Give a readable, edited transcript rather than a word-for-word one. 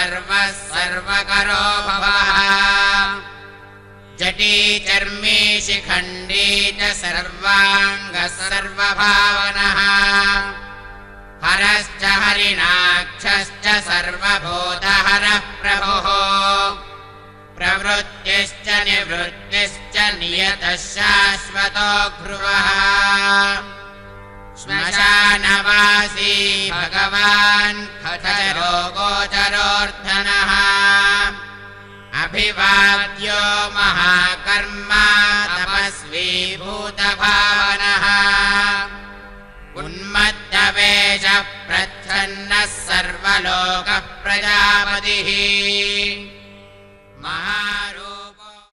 सर्वः सर्वकरो भवः जटी चर्मी शिखण्डी च सर्वाङ्गः सर्वभावनः हरश्च हरिणाक्षश्च सर्वभूतहरः प्रभुः प्रवृत्तिश्च निवृत्तिश्च नियतः शाश्वतो ध्रुवः श्मशानवासी भगवान् खचरो गोचरोऽर्धनः अभिवाद्यो महाकर्मा तपस्वी भूतभावनः उन्मत्तवेषः प्रच्छन्नः सर्वलोकः प्रजापतिः